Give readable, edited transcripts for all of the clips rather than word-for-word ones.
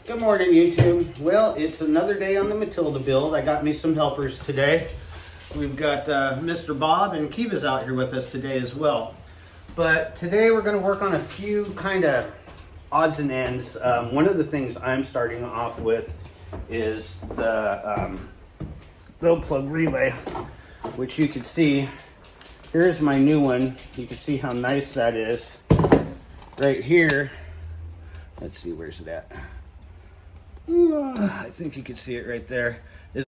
Good morning, YouTube. Well, it's another day on the Matilda build. I got me some helpers today. We've got Mr. Bob and Kiva's out here with us today as well. But today we're going to work on a few kind of odds and ends. One of the things I'm starting off with is the glow plug relay, which you can see. Here's my new one. You can see how nice that is. Right here. Let's see, where's it at? I think you can see it right there. It's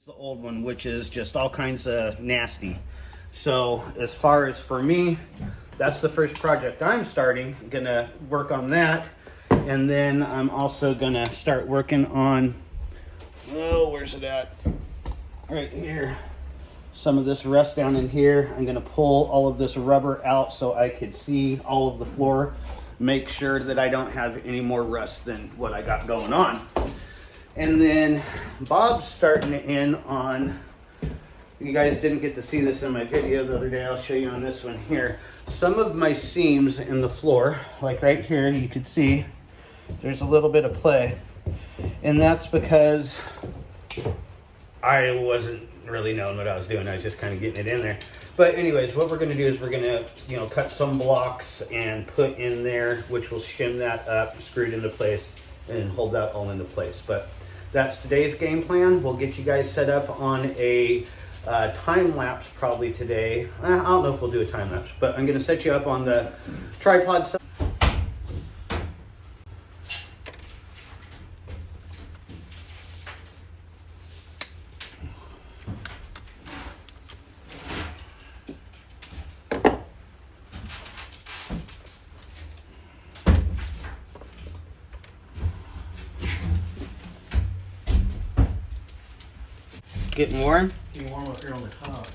the old one, which is just all kinds of nasty. So as far as for me, that's the first project I'm starting. I'm gonna work on that, and then I'm also gonna start working on, oh, where's it at? Right here. Some of this rust down in here. I'm gonna pull all of this rubber out so I could see all of the floor, make sure that I don't have any more rust than what I got going on. And then Bob's starting in on, you guys didn't get to see this in my video the other day, I'll show you on this one here. Some of my seams in the floor, like right here, you can see there's a little bit of play. And that's because I wasn't really knowing what I was doing. I was just kind of getting it in there. But anyways, what we're going to do is we're going to, cut some blocks and put in there, which will shim that up, screw it into place, and hold that all into place. But that's today's game plan. We'll get you guys set up on a time lapse probably today. I don't know if we'll do a time lapse, but I'm going to set you up on the tripod side. Getting warm? Getting warm up here on the top.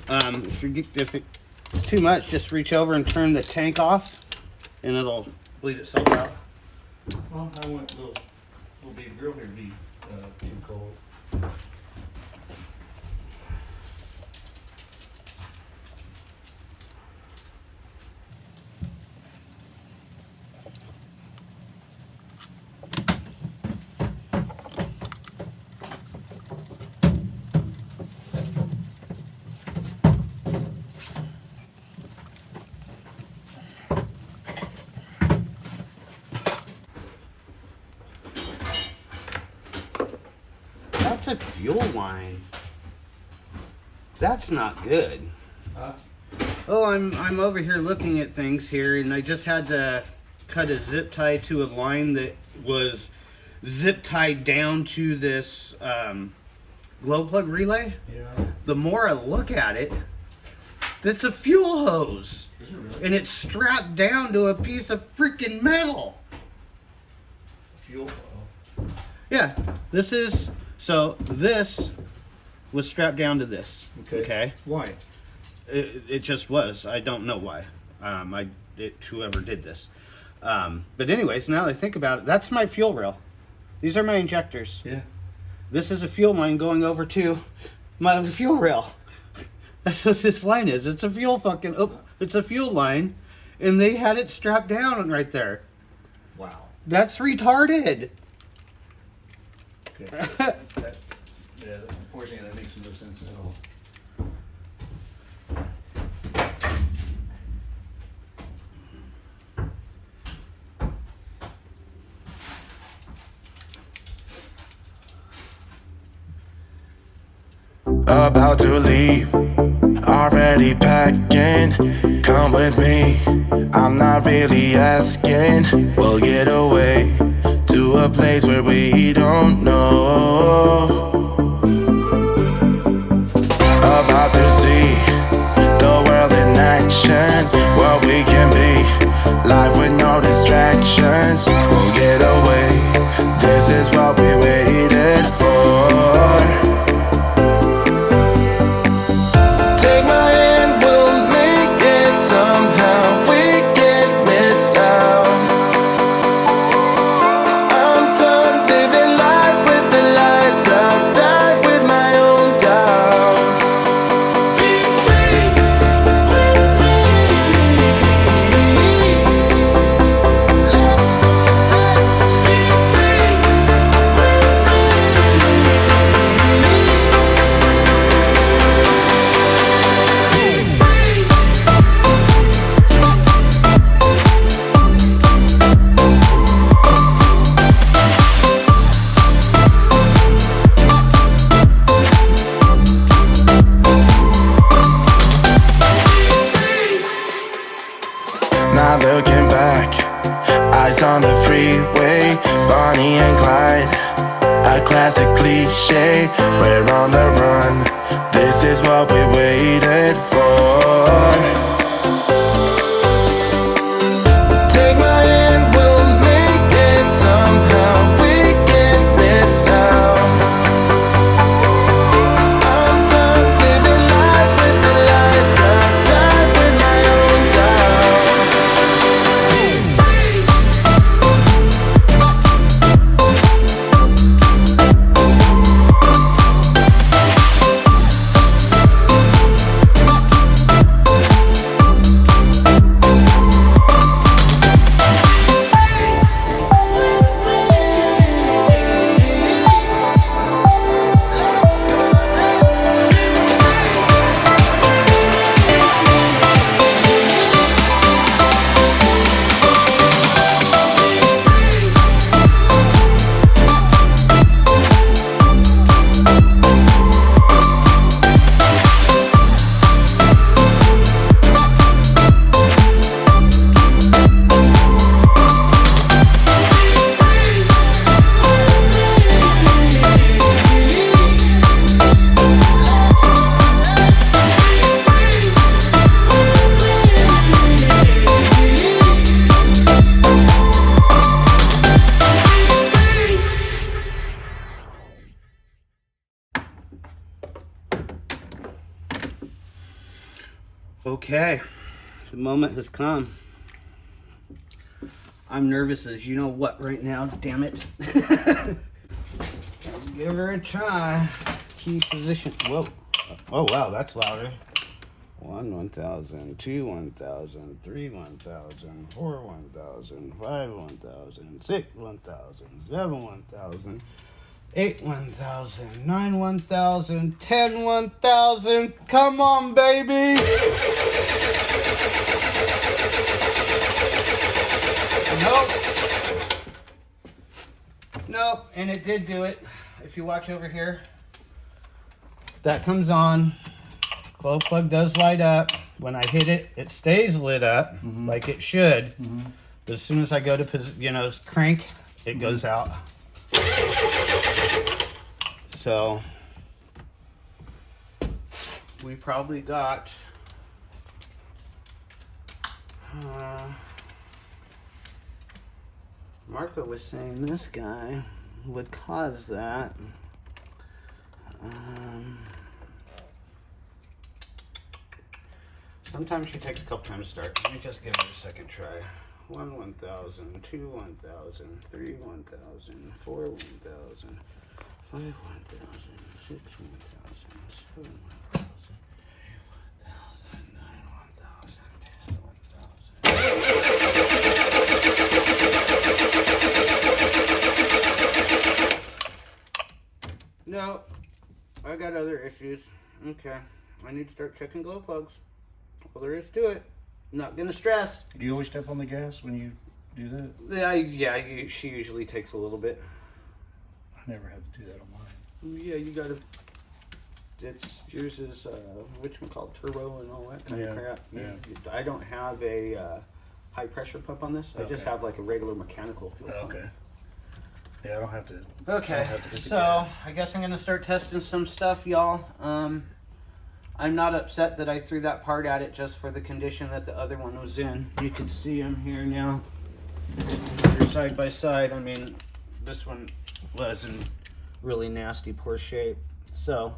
If it's too much, just reach over and turn the tank off, and it'll bleed itself out. Well, I want a little big grill here to be too cold. That's a fuel line. That's not good. Oh, I'm over here looking at things here, and I just had to cut a zip tie to a line that was zip tied down to this glow plug relay. Yeah. The more I look at it, that's a fuel hose. Is it really? And it's strapped down to a piece of freaking metal. Fuel. Yeah, this was strapped down to this. Okay. Why? It just was. I don't know why. Whoever did this. But anyways, now that I think about it, that's my fuel rail. These are my injectors. Yeah. This is a fuel line going over to my other fuel rail. That's what this line is. It's a fuel it's a fuel line, and they had it strapped down right there. Wow. That's retarded. Okay. Yeah, unfortunately, that makes no sense at all. About to leave, already packing. Come with me, I'm not really asking. We'll get away to a place where we don't know. About to see the world in action, what we can be, life with no distractions. We'll get away, this is what we waited for. Take my hand, we'll make it somehow. We can't miss out. I'm done living life with the lights out, die with my own doubts. Be free with me. not looking back. Eyes on the freeway, Bonnie and Clyde. A classic cliche, we're on the run. This is what we waited for. Take my hand, we'll make it somehow. We can't miss out. I'm done living life with the lights up, died with my own doubts. Okay, the moment has come. I'm nervous as you know what right now, damn it. Let's give her a try. Key position, whoa. Oh wow, that's louder. 1, 1,000, 2, 1,000, 3, 1,000, 4, 1,000, 5, 1,000, 6, 1,000, 7, 1,000, 8, 1,000, 9, 1,000, 10, 1,000. Come on, baby. Nope. Nope. And it did do it. If you watch over here, that comes on. Glow plug does light up. When I hit it, it stays lit up like it should. But as soon as I go to, crank, it goes out. So we probably got Marco was saying this guy would cause that. Sometimes she takes a couple times to start. Let me just give it a second try. 1, 1,000, 2, 1,000, 3, 1,000, 4, 1,000, 5, 1,000, 6, 1,000, 7, 1,000, 8, 1,000, 9, 1,000, 10, 1,000. No, I got other issues. Okay, I need to start checking glow plugs. All there is to it. Not gonna stress. Do you always step on the gas when you do that? Yeah, she usually takes a little bit. I never have to do that on mine. Yeah, you gotta. Yours is whatchamacallit, turbo and all that kind of crap. Yeah. I don't have a high pressure pump on this. I just have like a regular mechanical fuel pump. Okay. Yeah, I don't have to. Okay, so I guess I'm gonna start testing some stuff, y'all. I'm not upset that I threw that part at it just for the condition that the other one was in. You can see them here now. They're side by side. I mean, this one was in really nasty, poor shape. So,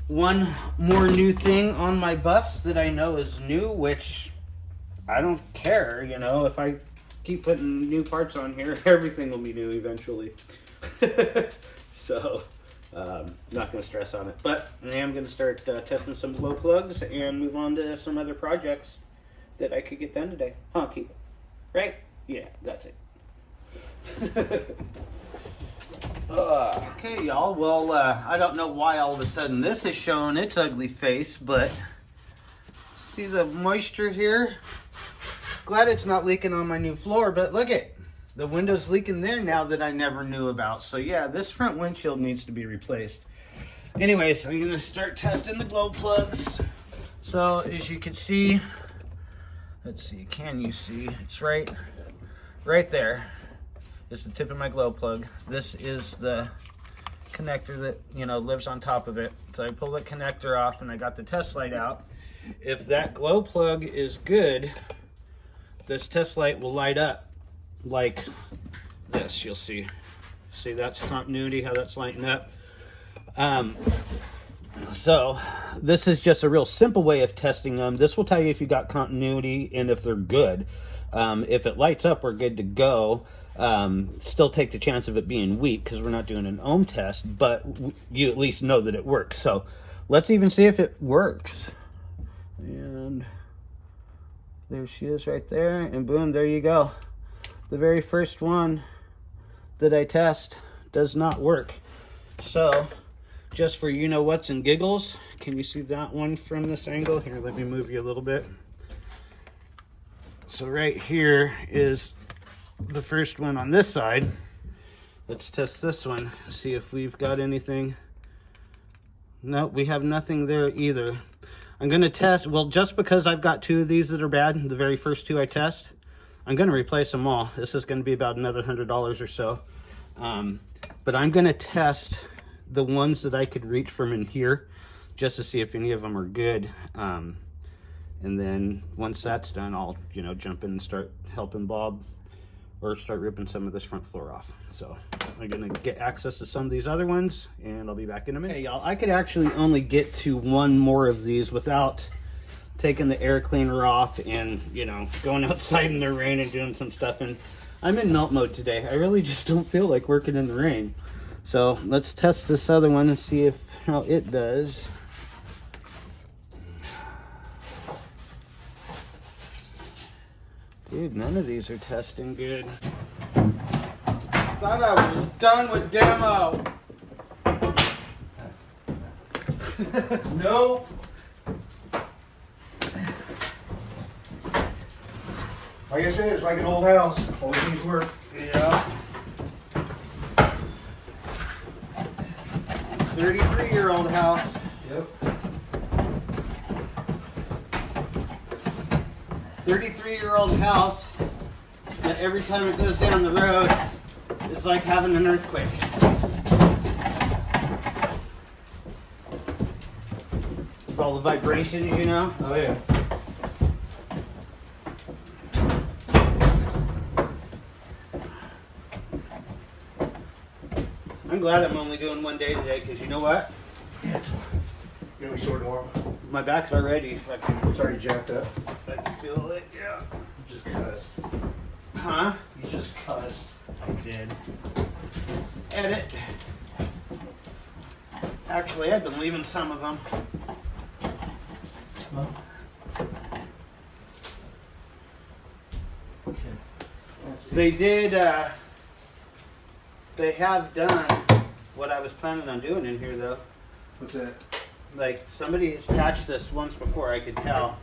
one more new thing on my bus that I know is new, which I don't care, if I keep putting new parts on here, everything will be new eventually. So, not going to stress on it, but I am going to start testing some glow plugs and move on to some other projects that I could get done today. Keep it. Right? Yeah, that's it. Okay, y'all. Well, I don't know why all of a sudden this is showing its ugly face, but see the moisture here? Glad it's not leaking on my new floor, but look it. The window's leaking there now that I never knew about. So yeah, this front windshield needs to be replaced. Anyways, I'm gonna start testing the glow plugs. So as you can see, Let's see, can you see? It's right there. It's the tip of my glow plug. This is the connector that, you know, lives on top of it. So I pull the connector off and I got the test light out. If that glow plug is good, this test light will light up like this. You'll see. See, that's continuity, how that's lighting up. So this is just a real simple way of testing them. This will tell you if you got continuity and if they're good. If it lights up, we're good to go. Still take the chance of it being weak because we're not doing an ohm test, but you at least know that it works. So let's even see if it works. And there she is right there, and boom, there you go. The very first one that I test does not work. So just for you know what's and giggles, can you see that one from this angle? Here, let me move you a little bit. So right here is the first one on this side. Let's test this one, see if we've got anything. No, we have nothing there either. I'm gonna test, well, just because I've got two of these that are bad, the very first two I test, I'm gonna replace them all. This is gonna be about another $100 or so. But I'm gonna test the ones that I could reach from in here just to see if any of them are good. And then once that's done, I'll, you know, jump in and start helping Bob or start ripping some of this front floor off. So I'm gonna get access to some of these other ones and I'll be back in a minute. Hey y'all, I could actually only get to one more of these without taking the air cleaner off and, you know, going outside in the rain and doing some stuff. And I'm in melt mode today. I really just don't feel like working in the rain. So let's test this other one and see how it does. Dude, none of these are testing good. Thought I was done with demo. No. Like I said, it's like an old house. All things work. Yeah. 33-year-old house. Yep. 33-year-old house that every time it goes down the road, it's like having an earthquake. With all the vibrations, you know? Oh yeah. I'm glad I'm only doing one day today, because you know what? You're gonna be sore tomorrow. My back's already fucking, It's already jacked up. I can feel it, yeah. You just cussed. Huh? You just cussed. I did. Edit. Actually, I've been leaving some of them. Well. Okay. They did, they have done what I was planning on doing in here, though. What's that? Like, somebody has patched this once before, I could tell.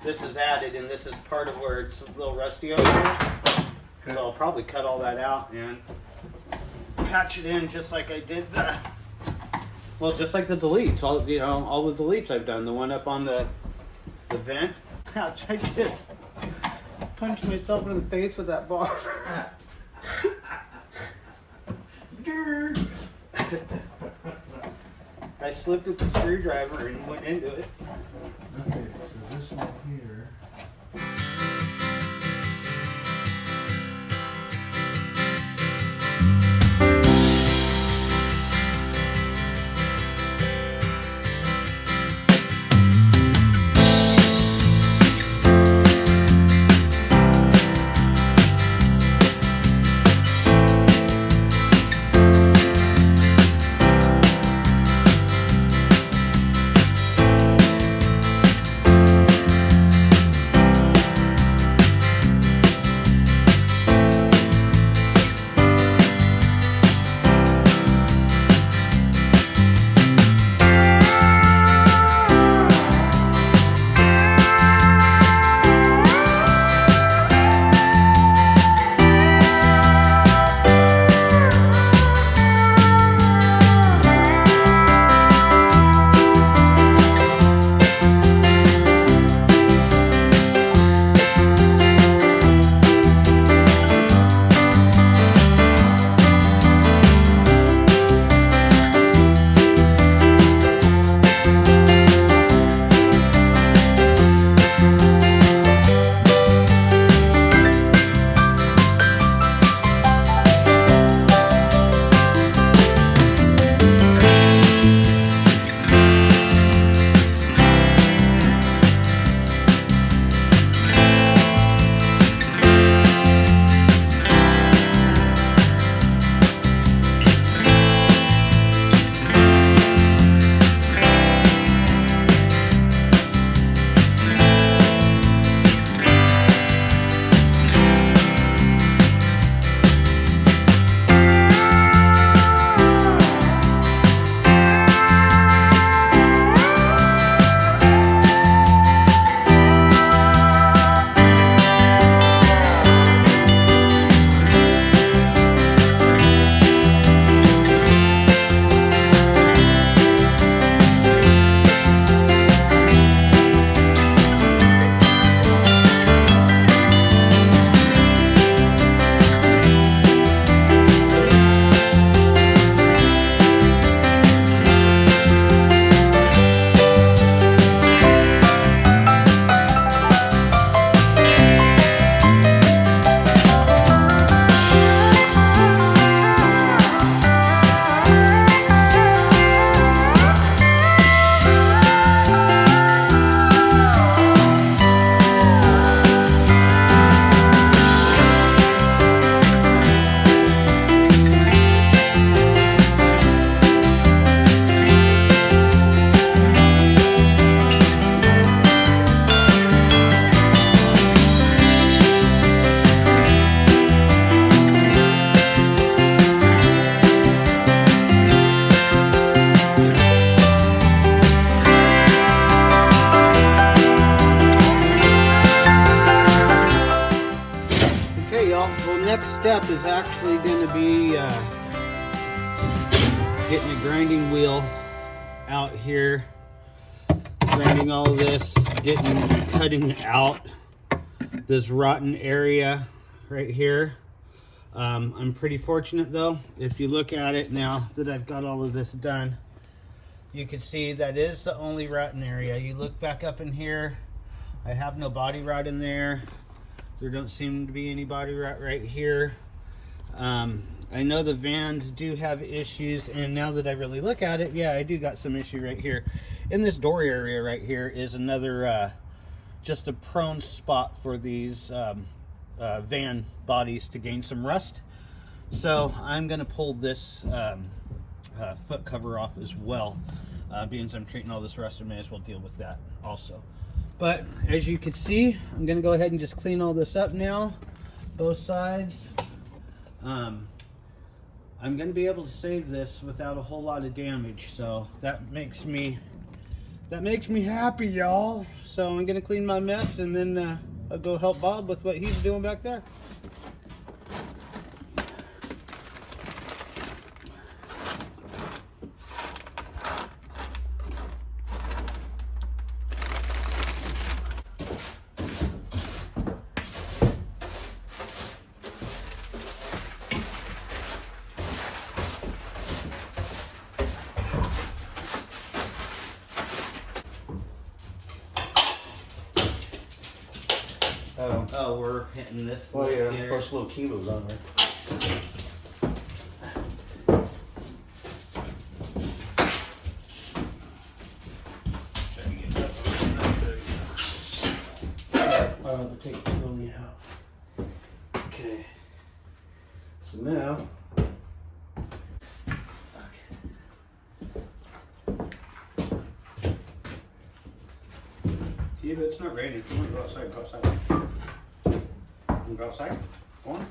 This is added, and this is part of where it's a little rusty over here. Okay. So I'll probably cut all that out and patch it in just like I did the, well, just like the deletes. All, you know, all the deletes I've done. The one up on the vent. Ouch, I just punched myself in the face with that bar. I slipped with the screwdriver and went into it. Okay, so this one here. next step is actually going to be getting a grinding wheel out here, grinding all of this, cutting out this rotten area right here. I'm pretty fortunate though. If you look at it now that I've got all of this done, you can see that is the only rotten area. You look back up in here, I have no body rot in there. There don't seem to be any body rot right here. I know the vans do have issues, and now that I really look at it, yeah, I do got some issue right here. In this door area right here is another, just a prone spot for these van bodies to gain some rust. So I'm gonna pull this foot cover off as well. Being as I'm treating all this rust, I may as well deal with that also. But as you can see, I'm gonna go ahead and just clean all this up now, both sides. I'm gonna be able to save this without a whole lot of damage, so that makes me happy, y'all. So I'm gonna clean my mess, and then I'll go help Bob with what he's doing back there. Oh, we're hitting this. Oh yeah, here. plus little kilos on there. I'll have to take the Skoolie out. Okay. So now. Yeah, but it's not raining. If you want to go outside, go outside. You go outside? Go on.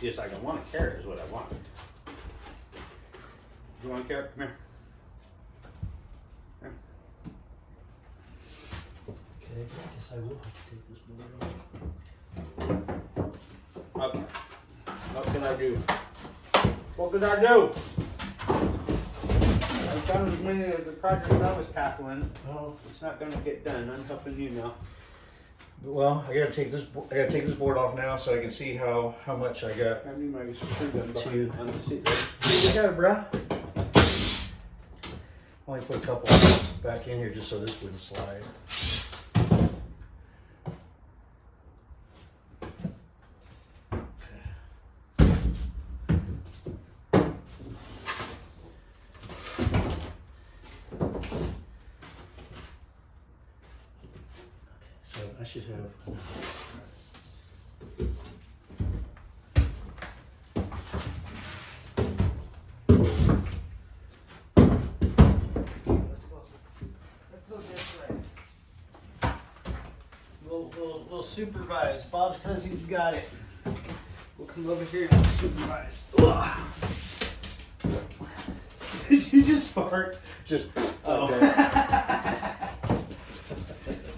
Just like I want a carrot is what I want. You want a carrot? Come here. Come here. Okay, I guess I will have to take this board off. Okay. What can I do? What can I do? I've done as many of the projects I was tackling. Oh, It's not going to get done. I'm helping you now. well, I gotta take this. I gotta take this board off now so I can see how much I got. I need my screw gun behind on the seat. You got it, bruh. Only put a couple back in here just so this wouldn't slide. So I should have. We'll supervise. Bob says he's got it. We'll come over here and supervise. Ugh. Did you just fart? Just. Oh. Okay.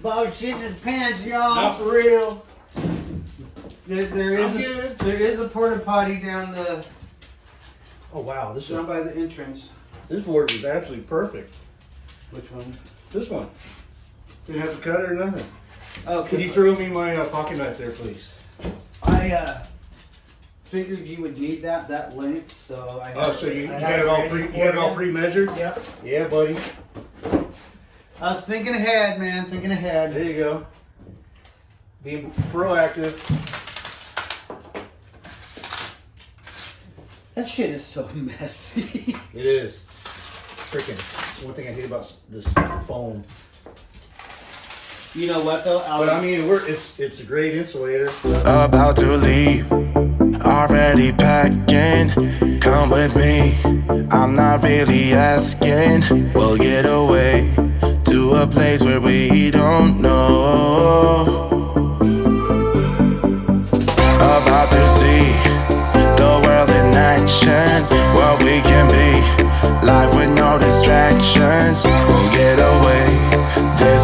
Bob shitting his pants, y'all. Not for real. There is a porta potty down Oh wow, down by the entrance. this board is absolutely perfect. Which one? This one. Didn't have to cut it or nothing. Oh, Could you throw me my pocket knife there, please? I figured you would need that length, so I. Oh, so you I had it all ready for you had it all you. pre-measured? Yep. Yeah, buddy. I was thinking ahead, man. Thinking ahead. There you go. Being proactive. That shit is so messy. It is. Freaking. One thing I hate about this foam. You know what though? But I mean, it's a great insulator. About to leave, already packing. Come with me, I'm not really asking. We'll get away to a place where we don't know. About to see the world in action, what we can be, life with no distraction.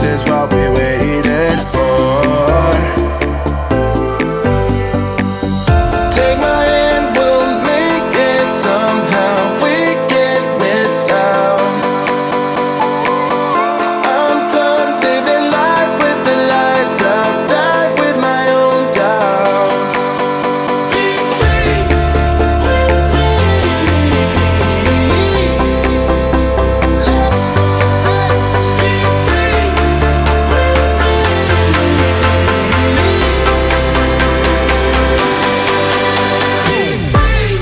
This is what we waited for. Take my hand, we'll make it somehow. We can't miss out. I'm done living life with the lights out. Die with my own doubts. Be free with me. Let's go, let's be free with me. Be free.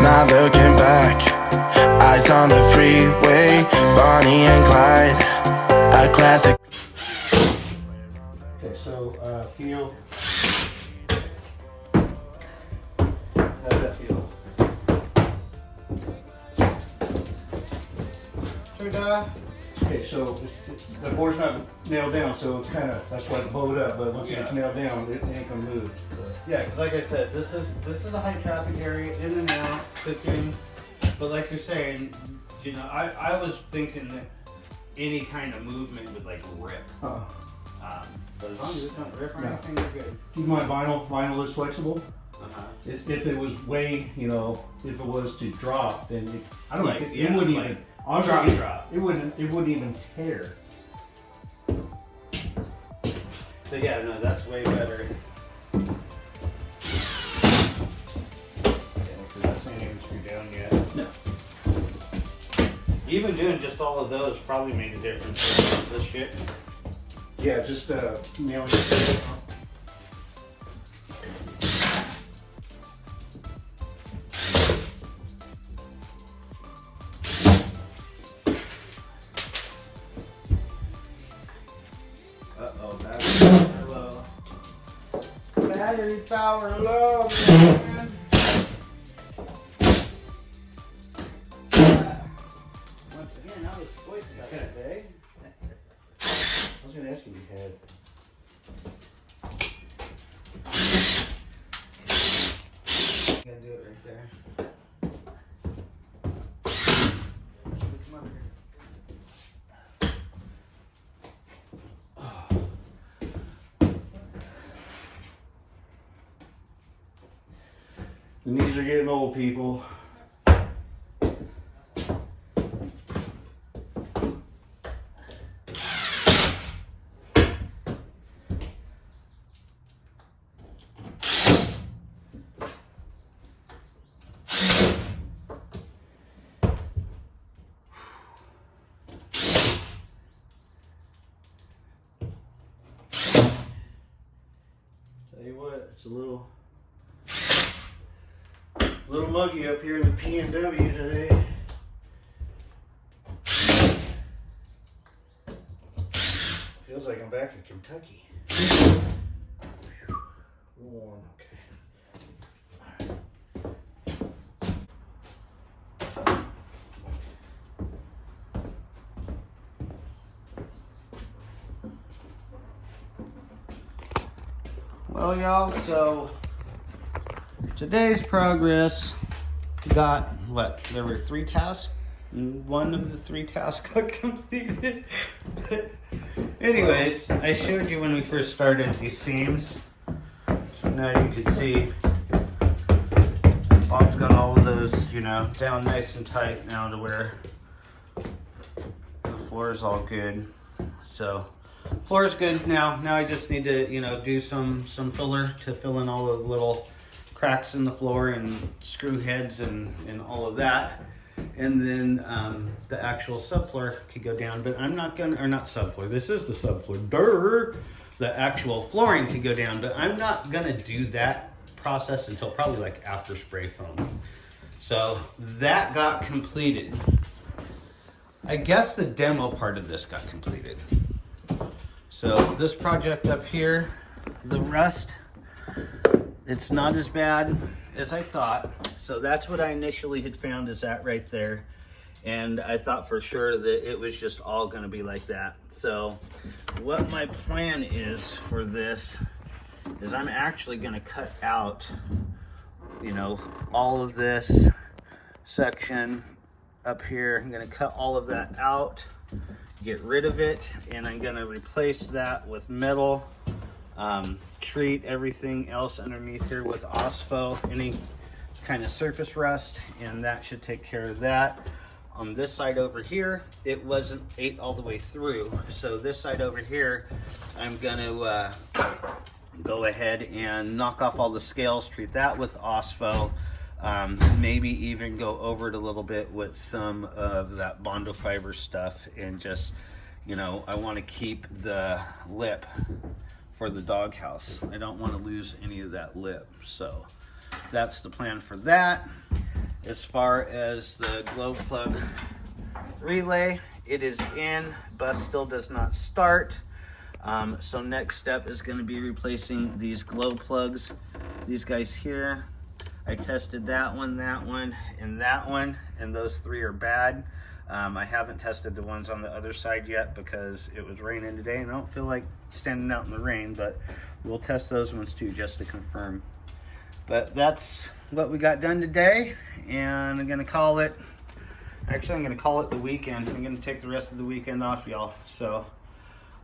Not looking back, eyes on the freeway, Bonnie and Clyde, a classic. Okay, so feel. How's that feel? Okay, so the board's not nailed down, so it's kind of, that's why it's bowed up. But once it gets nailed down, it ain't gonna move. So. Yeah, because like I said, this is a high traffic area, in and out, cooking. But like you're saying, you know, I was thinking that any kind of movement would like rip. Uh, But as long as it don't rip or No. anything, you're good. keep in mind, vinyl is flexible. Uh-huh. If it was way, you know, if it was to drop, then I don't Like, know. It yeah, wouldn't like even. Honestly, drop. It wouldn't even tear. So yeah, no, that's way better. Yeah, because that's ain't even screwed down yet. No. Even doing just all of those probably made a difference with this shit. Yeah, just nailing it. Uh-oh, battery power low. Battery power low, man. Once again, I was voice about that day. I was gonna ask you if you had. Gotta do it right there. Come over here. The knees are getting old, people. Tell you what, it's a little muggy up here in the P&W today. Feels like I'm back in Kentucky. Warm, okay. Well, y'all, so today's progress got what? There were 3 tasks. One of the 3 tasks got completed. Anyways, I showed you when we first started these seams. So now you can see Bob's got all of those, you know, down nice and tight now to where the floor is all good. So floor is good now. Now I just need to, you know, do some filler to fill in all the little cracks in the floor and screw heads and all of that. And then the actual subfloor could go down, but I'm not gonna, or not subfloor, this is the subfloor, durr. The actual flooring could go down, but I'm not gonna do that process until probably like after spray foam. So that got completed. I guess the demo part of this got completed. So this project up here, the rust, it's not as bad as I thought. So that's what I initially had found, is that right there. And I thought for sure that it was just all going to be like that. So what my plan is for this is I'm actually going to cut out, you know, all of this section up here. I'm going to cut all of that out, get rid of it, and I'm going to replace that with metal, treat everything else underneath here with OSPO, any kind of surface rust, and that should take care of that. On this side over here, it wasn't ate all the way through, so this side over here, I'm gonna go ahead and knock off all the scales, treat that with OSPO, maybe even go over it a little bit with some of that Bondo fiber stuff, and just, you know, I want to keep the lip for the doghouse. I don't want to lose any of that lip, so that's the plan for that. As far as the glow plug relay, it is in, bus still does not start. So next step is going to be replacing these glow plugs, these guys here. I tested that one, and that one, and those 3 are bad. I haven't tested the ones on the other side yet because it was raining today and I don't feel like standing out in the rain, but we'll test those ones too just to confirm. But that's what we got done today, and I'm gonna call it, actually I'm gonna call it the weekend. I'm gonna take the rest of the weekend off, y'all. So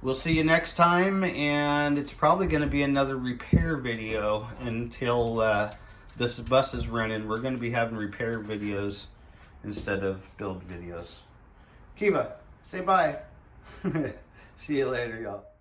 we'll see you next time, and it's probably gonna be another repair video until this bus is running. We're gonna be having repair videos instead of build videos. Kiva, say bye. See you later, y'all.